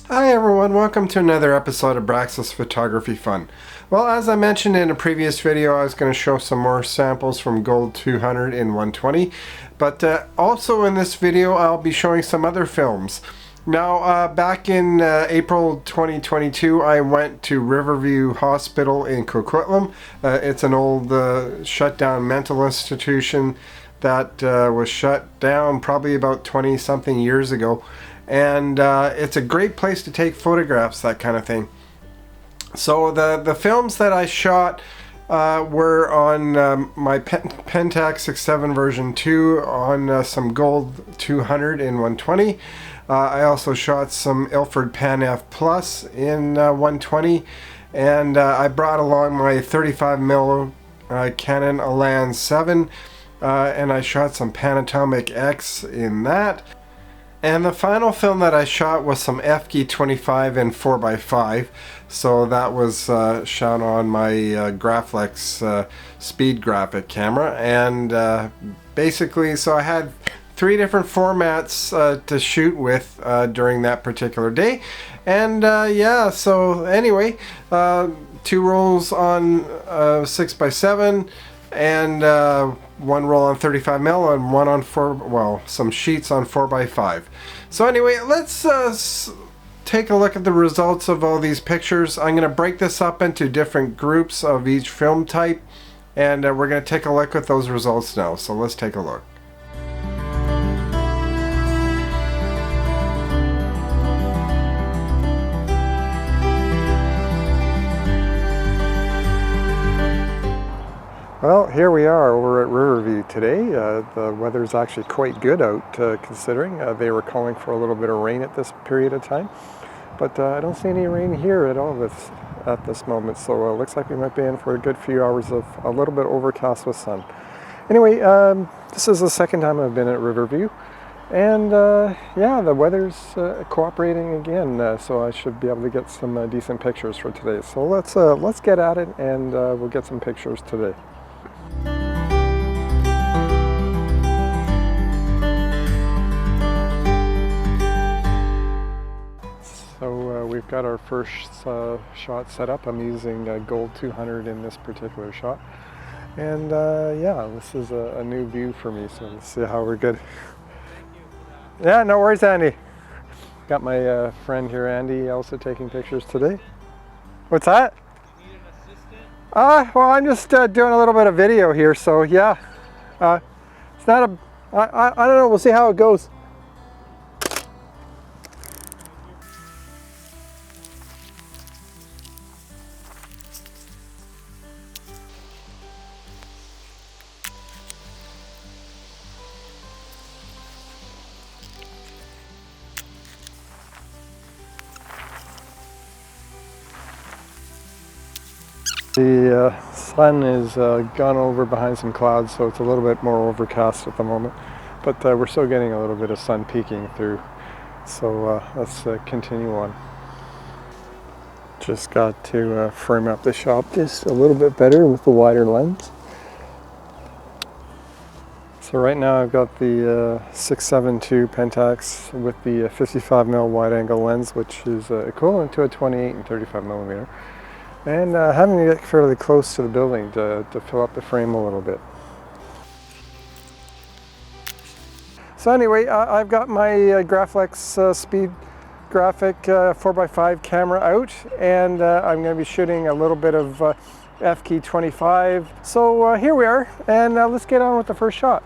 Hi everyone, welcome to another episode of Braxus Photography Fun. Well, as I mentioned in a previous video, I was going to show some more samples from Gold 200 and 120, but also in this video I'll be showing some other films. Now, back in April 2022, I went to Riverview Hospital in Coquitlam. It's an old shut down mental institution that was shut down probably about 20 something years ago. And it's a great place to take photographs, that kind of thing. So the films that I shot were on my Pentax 6.7 version 2 on some Gold 200 and 120. I also shot some Ilford Pan F Plus in 120, and I brought along my 35mm Canon Elan 7, and I shot some Panatomic X in that. And the final film that I shot was some Efke 25 and 4x5, so that was shot on my Graflex speed graphic camera, and basically, so I had 3 different formats to shoot with during that particular day, and yeah, so anyway, 2 rolls on 6x7, and 1 roll on 35mm and 1 on some sheets on 4x5. So anyway, let's take a look at the results of all these pictures. I'm going to break this up into different groups of each film type, and we're going to take a look at those results now. So let's take a look. Well, here we are over at Riverview today. The weather's actually quite good out, considering they were calling for a little bit of rain at this period of time. But I don't see any rain here at all at this moment, so it looks like we might be in for a good few hours of a little bit overcast with sun. Anyway, this is the second time I've been at Riverview, and yeah, the weather's cooperating again, so I should be able to get some decent pictures for today. So let's get at it, and we'll get some pictures today. So we've got our first shot set up. I'm using Gold 200 in this particular shot, and yeah, this is a new view for me, so let's see how we're good. Yeah, no worries, Andy. Got my friend here, Andy, also taking pictures today. What's that? You need an assistant? Well, I'm just doing a little bit of video here, so yeah. It's not a, I don't know, we'll see how it goes. The sun is gone over behind some clouds, so it's a little bit more overcast at the moment, but we're still getting a little bit of sun peeking through, so let's continue on. Just got to frame up the shot just a little bit better with the wider lens. So right now I've got the 6.7 Pentax with the 55mm wide angle lens, which is equivalent to a 28 and 35mm. And having to get fairly close to the building to fill up the frame a little bit. So anyway, I've got my Graflex speed graphic 4x5 camera out, and I'm going to be shooting a little bit of Efke 25. So here we are, and let's get on with the first shot.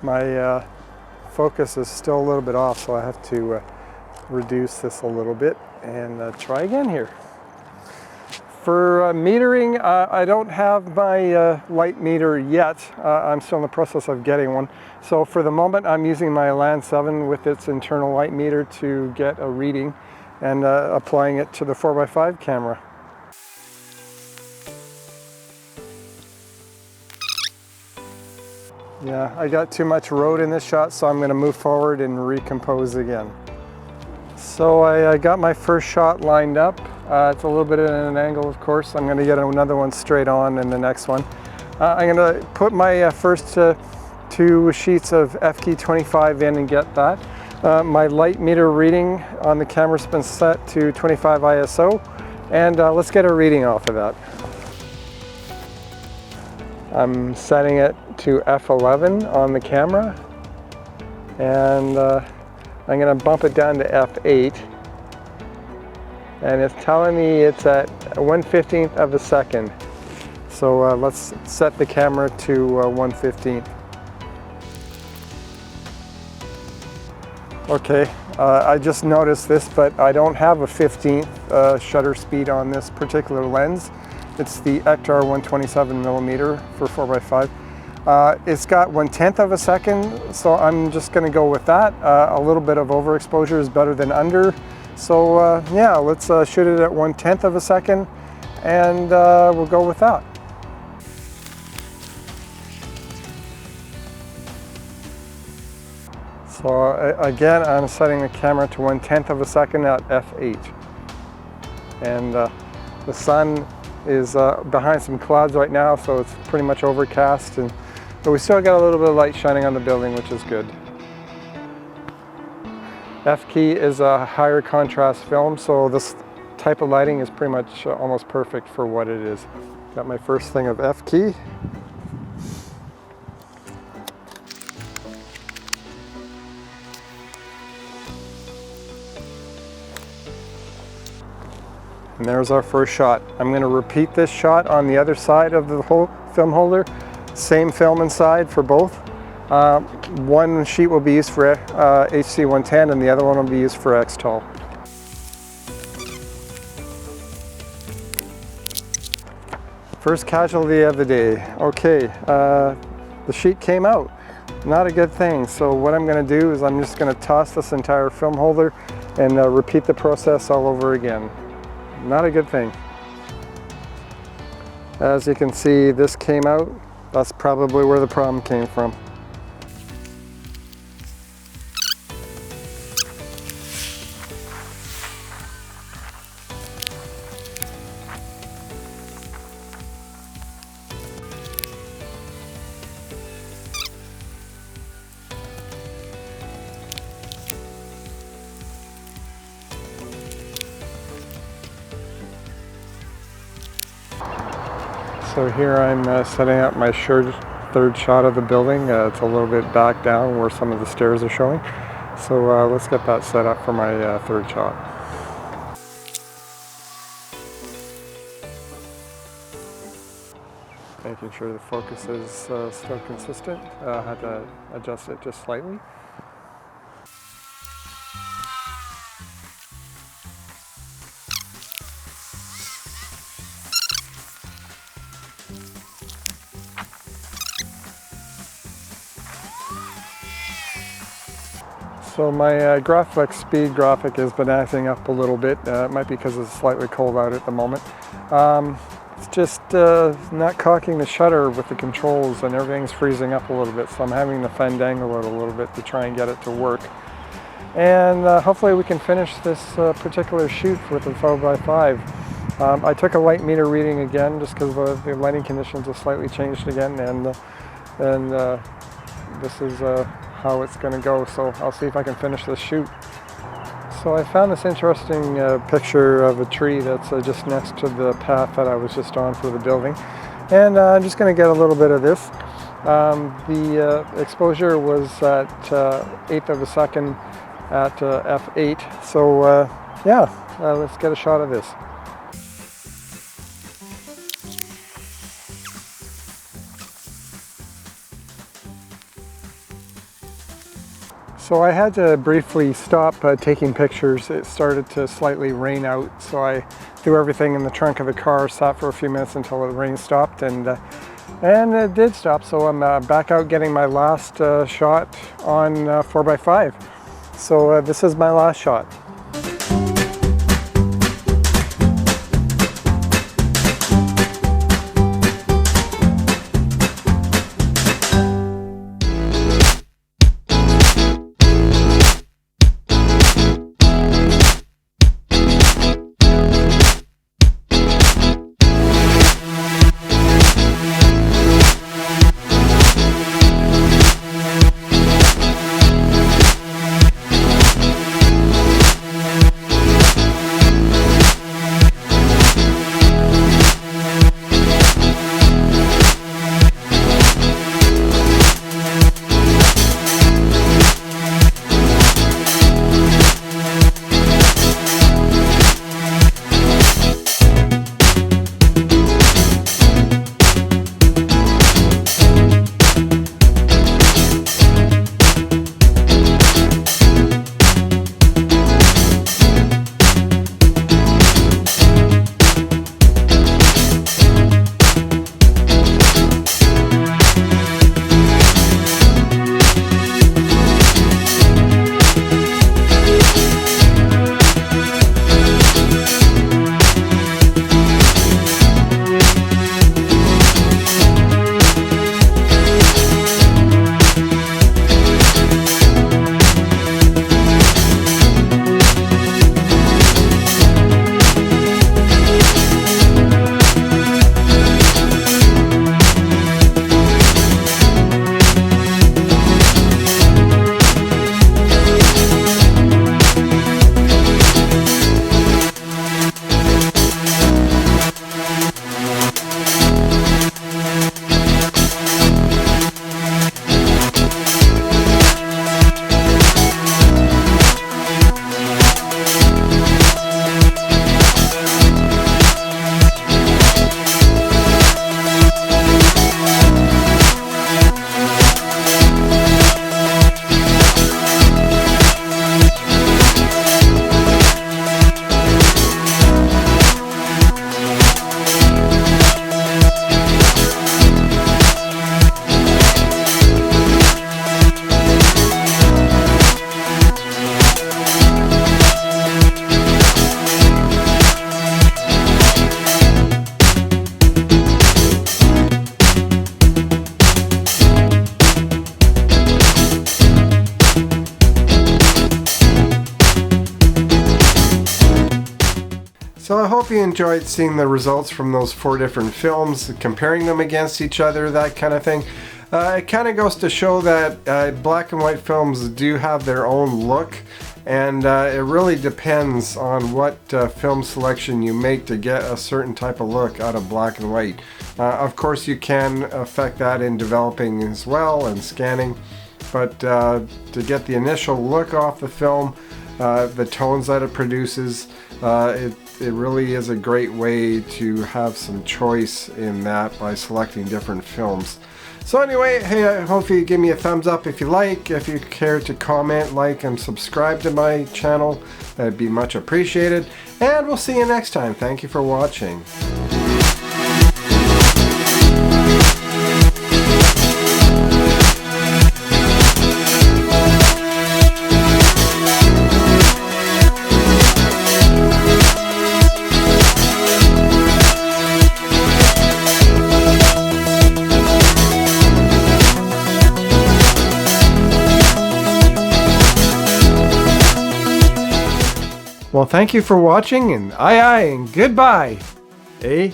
My focus is still a little bit off, so I have to reduce this a little bit and try again here. For metering, I don't have my light meter yet. I'm still in the process of getting one. So for the moment, I'm using my Elan 7 with its internal light meter to get a reading and applying it to the 4x5 camera. Yeah, I got too much road in this shot, so I'm going to move forward and recompose again. So I got my first shot lined up. It's a little bit at an angle, of course. I'm going to get another one straight on in the next one. I'm going to put my first 2 sheets of Efke 25 in and get that. My light meter reading on the camera's been set to 25 ISO, and let's get a reading off of that. I'm setting it to f11 on the camera, and I'm going to bump it down to f8, and it's telling me it's at 1/15 of a second. So let's set the camera to 1/15. Okay, I just noticed this, but I don't have a 15th shutter speed on this particular lens. It's the Ektar 127mm for 4x5. It's got 1/10 of a second, so I'm just going to go with that. A little bit of overexposure is better than under. So yeah, let's shoot it at 1/10 of a second, and we'll go with that. So again, I'm setting the camera to 1/10 of a second at f8. And the sun is behind some clouds right now, so it's pretty much overcast, but we still got a little bit of light shining on the building, which is good. Efke is a higher contrast film, so this type of lighting is pretty much almost perfect for what it is. Got my first thing of Efke. And there's our first shot. I'm going to repeat this shot on the other side of the whole film holder. Same film inside for both. One sheet will be used for HC110 and the other one will be used for X-Tol. First casualty of the day. Okay, the sheet came out. Not a good thing. So what I'm going to do is I'm just going to toss this entire film holder and repeat the process all over again. Not a good thing. As you can see, this came out. That's probably where the problem came from. So here I'm setting up my third shot of the building. It's a little bit back down where some of the stairs are showing. So let's get that set up for my third shot. Making sure the focus is still consistent. I had to adjust it just slightly. So my Graphics speed graphic has been acting up a little bit. It might be because it's slightly cold out at the moment. It's just not cocking the shutter with the controls, and everything's freezing up a little bit, so I'm having to fandangle it a little bit to try and get it to work. And hopefully we can finish this particular shoot with the 4x5. I took a light meter reading again just because the lighting conditions have slightly changed again, and this is how it's going to go, so I'll see if I can finish this shoot. So I found this interesting picture of a tree that's just next to the path that I was just on for the building, and I'm just going to get a little bit of this. The exposure was at 1/8 of a second at f8, so yeah, let's get a shot of this. So I had to briefly stop taking pictures. It started to slightly rain out, so I threw everything in the trunk of the car, sat for a few minutes until the rain stopped, and it did stop. So I'm back out getting my last shot on 4x5. So this is my last shot. hope you enjoyed seeing the results from those 4 different films, comparing them against each other, that kind of thing. It kind of goes to show that black and white films do have their own look, and it really depends on what film selection you make to get a certain type of look out of black and white. Of course, you can affect that in developing as well and scanning, but to get the initial look off the film, the tones that it produces, it really is a great way to have some choice in that by selecting different films. So anyway, hey, I hope you give me a thumbs up if you like. If you care to comment, like, and subscribe to my channel, that'd be much appreciated. And we'll see you next time. Thank you for watching. Well, thank you for watching, and aye and goodbye. Eh?